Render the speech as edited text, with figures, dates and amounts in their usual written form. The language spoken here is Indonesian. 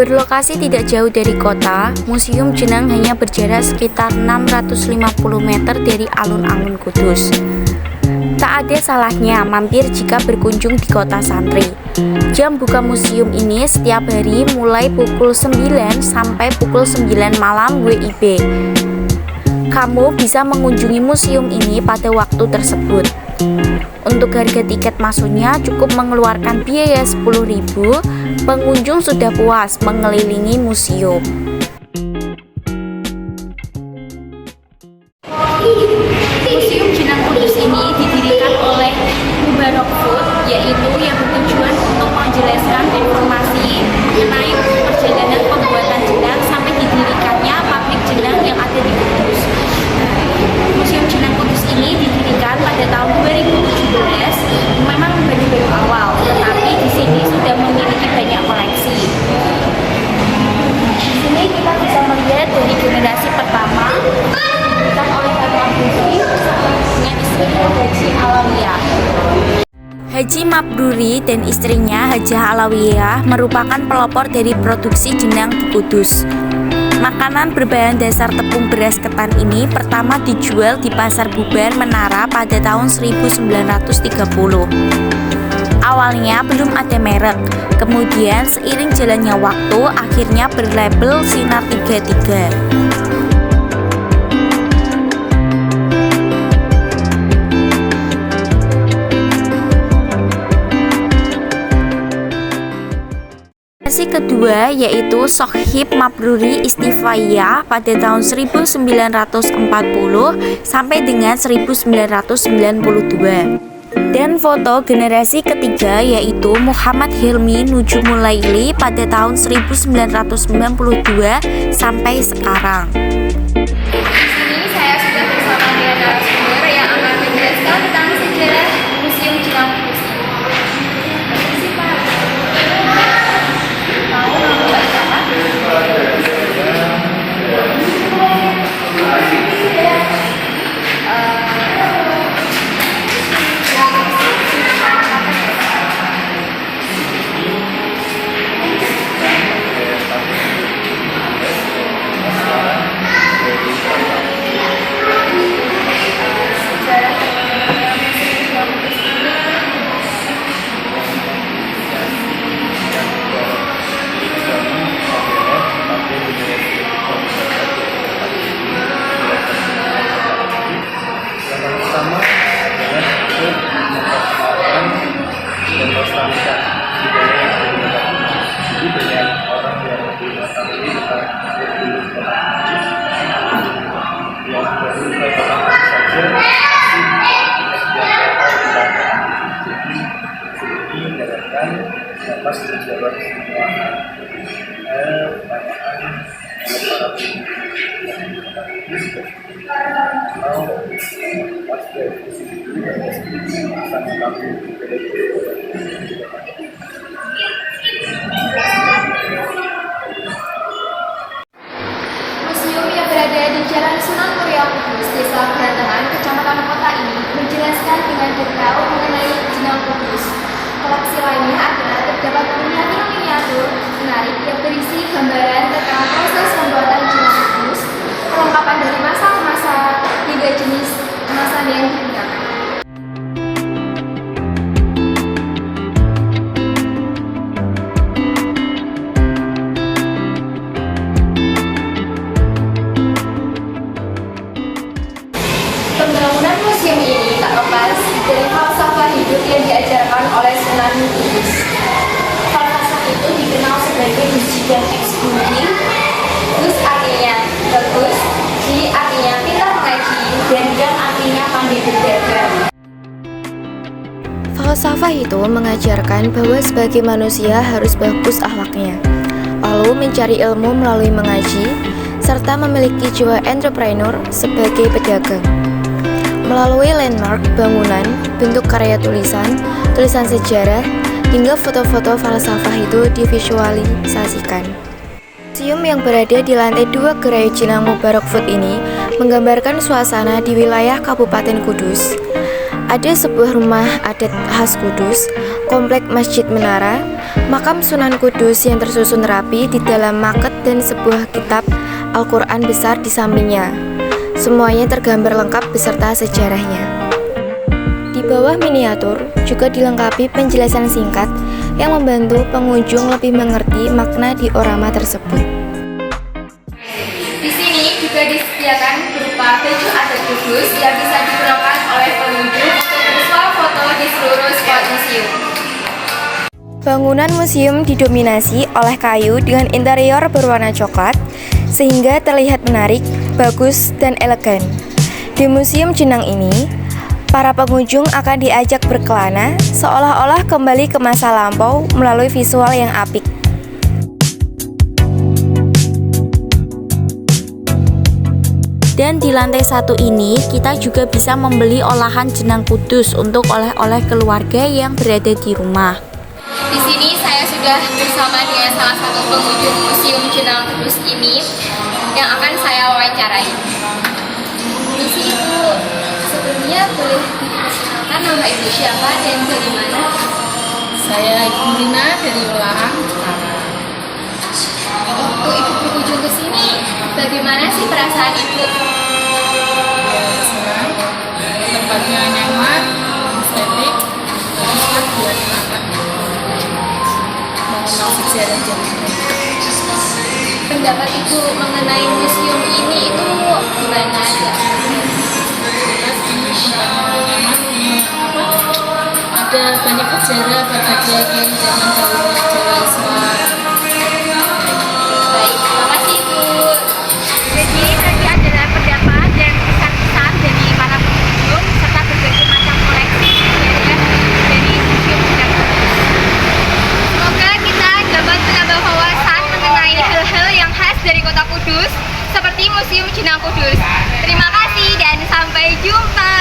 Berlokasi tidak jauh dari kota, Museum Jenang hanya berjarak sekitar 650 meter dari alun-alun Kudus. Tak ada salahnya mampir jika berkunjung di kota santri. Jam buka museum ini setiap hari mulai pukul 9 sampai pukul 9 malam WIB. Kamu bisa mengunjungi museum ini pada waktu tersebut. Untuk harga tiket masuknya cukup mengeluarkan biaya 10.000, pengunjung sudah puas mengelilingi museum. Museum Jenang Kudus ini didirikan oleh Mubarak Food, yaitu yang bertujuan untuk menjelaskan informasi mengenai perjalanan pembuatan jenang sampai didirikannya pabrik jenang yang ada di Kudus. Museum Jenang Kudus ini didirikan pada tahun 2017, memang baru-baru awal, tetapi di sini sudah memiliki banyak koleksi. Di sini kita bisa melihat dari generasi pertama diberikan oleh Kakak Budi dengan istrinya Haji Alawiyah. Haji Mabruri dan istrinya Hajah Alawiyah merupakan pelopor dari produksi jenang di Kudus. Makanan berbahan dasar tepung beras ketan ini pertama dijual di Pasar Bubar Menara pada tahun 1930. Awalnya belum ada merek, kemudian seiring jalannya waktu akhirnya berlabel Sinar 33. Versi kedua yaitu Sohib Mabruri Istifaiyah pada tahun 1940 sampai dengan 1992. Dan foto generasi ketiga yaitu Muhammad Hilmi Nujumulaili pada tahun 1992 sampai sekarang. Ini saya sudah bersama dengan narasumber yang akan menjelaskan tentang sejarah Museum Jenang Kudus. Museum yang berada di Jalan Sunan Muria Kudus, Desa Berantengan, Kecamatan Kota ini menjelaskan dengan detail mengenai jenang Kudus. Koleksi lainnya adalah terdapat miniatur menarik yang berisi gambaran tentang proses pembuatan jenang Kudus, perlengkapan dari masa ke masa, hingga jenis kemasan yang digunakan. Pembangunan museum ini tak lepas dari falsafah hidup yang diajarkan oleh Sunan Kudus. Falsafah itu dikenal sebagai musjidah eksbudi. Gus artinya bagus, ji artinya pintar mengaji, dan dam artinya pandai berdagang. Falsafah itu mengajarkan bahwa sebagai manusia harus bagus akhlaknya, lalu mencari ilmu melalui mengaji, serta memiliki jiwa entrepreneur sebagai pedagang. Melalui landmark, bangunan, bentuk karya tulisan, tulisan sejarah, hingga foto-foto falsafah itu divisualisasikan. Museum yang berada di lantai 2 Gerai Jenang Mubarak Food ini menggambarkan suasana di wilayah Kabupaten Kudus. Ada sebuah rumah adat khas Kudus, komplek Masjid Menara, Makam Sunan Kudus yang tersusun rapi di dalam maket dan sebuah kitab Al-Quran besar di sampingnya. Semuanya tergambar lengkap beserta sejarahnya. Di bawah miniatur juga dilengkapi penjelasan singkat yang membantu pengunjung lebih mengerti makna diorama tersebut. Di sini juga disediakan berupa baju adat kudus yang bisa digunakan oleh pengunjung untuk bersuah foto di seluruh spot museum. Bangunan museum didominasi oleh kayu dengan interior berwarna coklat, sehingga terlihat menarik, bagus, dan elegan. Di Museum Jenang ini, para pengunjung akan diajak berkelana seolah-olah kembali ke masa lampau melalui visual yang apik. Dan di lantai 1 ini kita juga bisa membeli olahan jenang kudus untuk oleh-oleh keluarga yang berada di rumah. Di sini saya sudah bersama dengan salah satu pengunjung Museum Jenang Kudus ini yang akan saya wawancarai. Di sini Bu, sebelumnya boleh diperkenalkan nama Ibu siapa dan dari mana? Saya Ibu Rina dari Welarang. Waktu Ibu berkunjung ke sini, bagaimana sih perasaan Ibu? Ya, senang. Tempatnya nyaman, estetik, tempat buat makan. Mengenal sejarah Jawa. Pendapat Ibu mengenai museum ini itu gimana aja? Ada banyak sejarah berbagai dari zaman dahulu Jawa Islam. Baik, terima kasih Ibu. Jadi tadi adalah pendapat dan kesan-kesan dari para pengunjung serta berbagai macam koleksi dari Museum Jenang Kudus. Semoga kita dapat menambah wawasan mengenai hal-hal yang khas dari Kota Kudus seperti Museum Jenang Kudus. Terima kasih dan sampai jumpa.